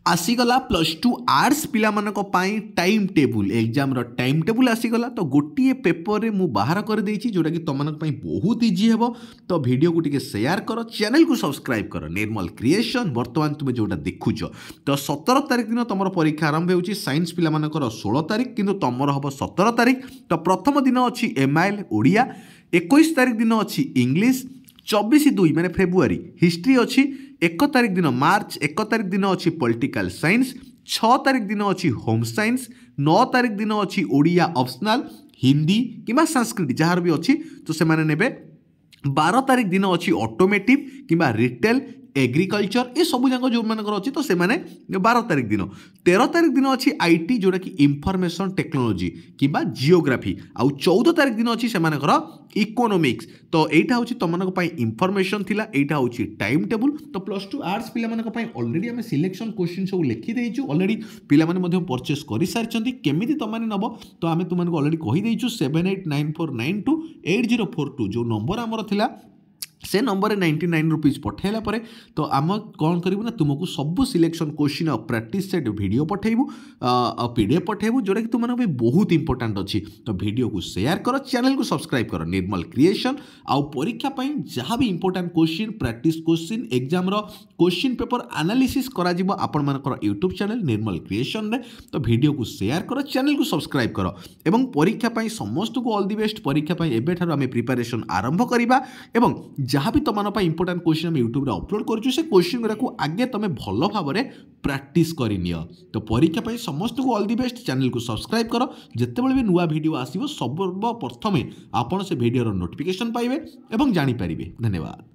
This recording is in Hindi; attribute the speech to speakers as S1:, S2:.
S1: आसीगला +2 आर्ट्स पिला मानक पाई time table exam time table आसीगला तो गोटे पेपर रे मु बाहर कर देछि जोटा कि तुम मानक पाई बहुत इजी हेबो। तो वीडियो को टिके शेयर कर, चैनल को सब्सक्राइब कर। निर्मल क्रिएशन वर्तमान तुम जोटा देखुछ तो 17 तारिख दिन तुम परीक्षा आरंभ होउछि। साइंस पिला मानकर 16 तारिख किंतु तुमर हबो 17 तारिख। तो प्रथम दिन अछि एमआईएल ओडिया, 21 तारिख दिन अछि इंग्लिश, 24/2 माने फेब्रुआरी हिस्ट्री अछि, 1 तारिख दिन मार्च 1 तारिख दिन अच्छी पॉलिटिकल साइंस, 6 तारिख दिन अच्छी होम साइंस, 9 तारिख दिन अच्छी ओडिया ऑप्शनल, हिंदी कि संस्कृत जार भी अच्छी तो से माने नेबे। 12 तारिख दिन अच्छी ऑटोमेटिव कि रिटेल एग्रीकल्चर ये सब जाक जो मानकर अच्छी तो से माने 12 तारिख दिन। 13 तारिख दिन अच्छी आईटी जोटा कि इंफॉर्मेशन टेक्नोलॉजी कि जियोग्राफी। आउ 14 तारिख दिन अच्छी से इकोनॉमिक्स। तो यहाँ हूँ तुम इनफॉरमेशन थिला, यहाँ हूँ टाइम टेबुल। तो +2 आर्ट्स पिला ऑलरेडी आम सिलेक्शन क्वेश्चन सब लिखी देइछु। ऑलरेडी पिला परचेस कर सारी केमी तुम नब तो आम तुमको ऑलरेडी कहीदेचु 7894928042 जो नंबर आमर थिला से नंबर 99 रुपीज पठेला परे तो आम कौन करूँ ना तुमको सब सिलेक्शन क्वेश्चन और प्रैक्टिस सेट वीडियो पठेबू पीडीएफ पठेबू जोटा कि तुम बहुत इंपोर्टेंट अच्छी। तो वीडियो को शेयर कर, चैनल को सब्सक्राइब कर। निर्मल क्रिएशन आउ परीक्षा जहाँ भी important question practice question exam question paper analysis करा जिवो आपण मानकर यूट्यूब चैनल निर्मल क्रिएशन रे। तो वीडियो को शेयर कर, चैनल को सब्सक्राइब कर एवं परीक्षा समस्त को ऑल द बेस्ट। परीक्षा एबेठार आम प्रिपरेशन आरंभ करवा एवं जहाँ भी तुम इंपोर्टेंट क्वेश्चन हम यूट्यूब अपलोड करूँ से क्वेश्चन गुड़ा को आगे तुम भल भाव में प्रैक्टिस करनी। तो परीक्षा समस्त को ऑल द बेस्ट। चैनल को सब्सक्राइब कर, जितेबाला भी नुआ वीडियो आसो सर्वप्रथमे आपड़ से वीडियो नोटिफिकेशन पाइबे एवं जानी पारिबे। धन्यवाद।